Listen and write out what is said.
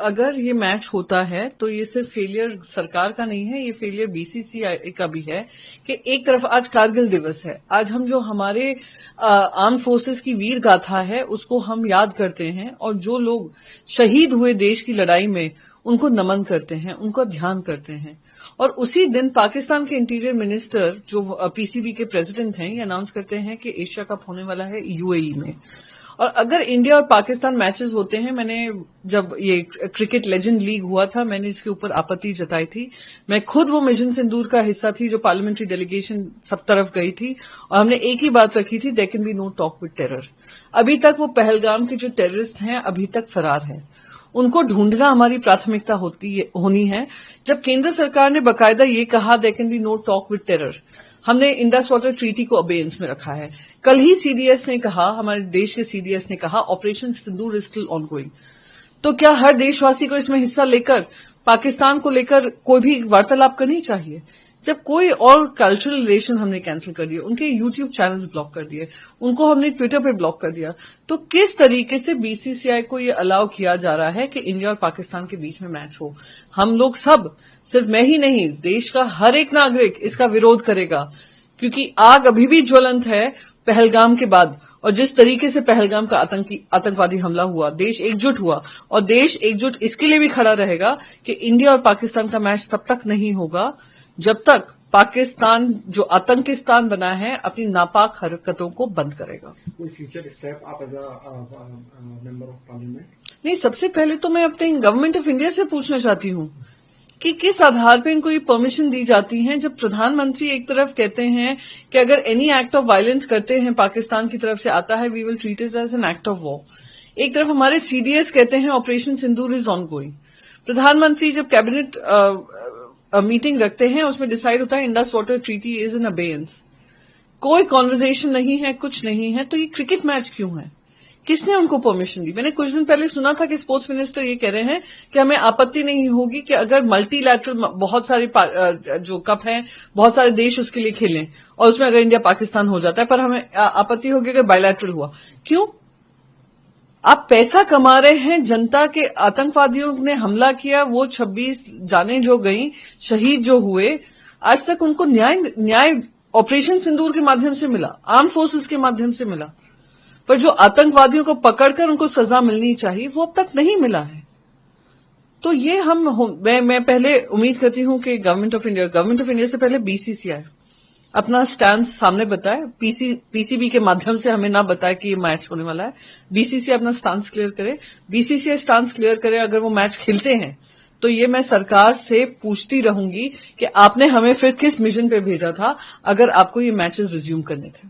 अगर ये मैच होता है तो ये सिर्फ फेलियर सरकार का नहीं है, ये फेलियर बीसीसीआई का भी है कि एक तरफ आज कारगिल दिवस है, आज हम जो हमारे आर्म फोर्सेस की वीर गाथा है उसको हम याद करते हैं और जो लोग शहीद हुए देश की लड़ाई में उनको नमन करते हैं, उनको ध्यान करते हैं। और उसी दिन पाकिस्तान के इंटीरियर मिनिस्टर जो पीसीबी के प्रेसिडेंट हैं, ये अनाउंस करते हैं कि एशिया कप होने वाला है यूएई में। और अगर इंडिया और पाकिस्तान मैचेस होते हैं, मैंने जब ये क्रिकेट लेजेंड लीग हुआ था मैंने इसके ऊपर आपत्ति जताई थी। मैं खुद वो मिशन सिंदूर का हिस्सा थी जो पार्लियामेंट्री डेलीगेशन सब तरफ गई थी और हमने एक ही बात रखी थी, there can be no talk with terror. अभी तक वो पहलगाम के जो टेररिस्ट हैं अभी तक फरार हैं, उनको ढूंढना हमारी प्राथमिकता होनी है। जब केंद्र सरकार ने बकायदा ये कहा there can be no talk with terror, हमने इंडस वाटर ट्रीटी को अबेयंस में रखा है। कल ही सीडीएस ने कहा, हमारे देश के सीडीएस ने कहा operation Sindoor is still ongoing. तो क्या हर देशवासी को इसमें हिस्सा लेकर पाकिस्तान को लेकर कोई भी वार्तालाप करनी चाहिए? जब कोई और कल्चरल रिलेशन हमने कैंसिल कर दिए, उनके यूट्यूब चैनल्स ब्लॉक कर दिए, उनको हमने ट्विटर पे ब्लॉक कर दिया, तो किस तरीके से बीसीसीआई को ये अलाउ किया जा रहा है कि इंडिया और पाकिस्तान के बीच में मैच हो? हम लोग सब, सिर्फ मैं ही नहीं, देश का हर एक नागरिक इसका विरोध करेगा, क्योंकि आग अभी भी ज्वलंत है पहलगाम के बाद। और जिस तरीके से पहलगाम का आतंकवादी हमला हुआ, देश एकजुट हुआ, और देश एकजुट इसके लिए भी खड़ा रहेगा कि इंडिया और पाकिस्तान का मैच तब तक नहीं होगा जब तक पाकिस्तान जो आतंकिस्तान बना है अपनी नापाक हरकतों को बंद करेगा। कोई फ्यूचर स्टेप आप as a member of parliament? नहीं, सबसे पहले तो मैं अपने गवर्नमेंट ऑफ इंडिया से पूछना चाहती हूं कि किस आधार पर इनको ये परमिशन दी जाती है, जब प्रधानमंत्री एक तरफ कहते हैं कि अगर एनी एक्ट ऑफ वायलेंस करते हैं पाकिस्तान की तरफ से आता है we will treat it as an act of war. एक तरफ हमारे सीडीएस कहते हैं operation Sindoor is ongoing. प्रधानमंत्री जब कैबिनेट मीटिंग रखते हैं उसमें डिसाइड होता है Indus water treaty is in abeyance. कोई कॉन्वर्सेशन नहीं है, कुछ नहीं है, तो ये क्रिकेट मैच क्यों है? किसने उनको परमिशन दी? मैंने कुछ दिन पहले सुना था कि स्पोर्ट्स मिनिस्टर ये कह रहे हैं कि हमें आपत्ति नहीं होगी कि अगर मल्टीलैटरल बहुत सारे जो कप हैं बहुत सारे देश उसके लिए खेलें और उसमें अगर इंडिया पाकिस्तान हो जाता है, पर हमें आपत्ति होगी अगर बायलैटरल हुआ। क्यों? आप पैसा कमा रहे हैं, जनता के आतंकवादियों ने हमला किया, वो 26 जाने जो गई, शहीद जो हुए, आज तक उनको न्याय ऑपरेशन सिंदूर के माध्यम से मिला, आर्म फोर्सेस के माध्यम से मिला, पर जो आतंकवादियों को पकड़कर उनको सजा मिलनी चाहिए वो अब तक नहीं मिला है। तो ये मैं पहले उम्मीद करती हूं कि गवर्नमेंट ऑफ इंडिया से पहले बीसीसीआई अपना स्टैंड सामने बताए, पीसीबी के माध्यम से हमें ना बताए कि ये मैच होने वाला है। बीसीसीआई अपना स्टांस क्लियर करे, बीसीसीआई स्टांस क्लियर करे। अगर वो मैच खेलते हैं तो ये मैं सरकार से पूछती रहूंगी कि आपने हमें फिर किस मिशन पे भेजा था अगर आपको ये मैचेस रिज्यूम करने थे।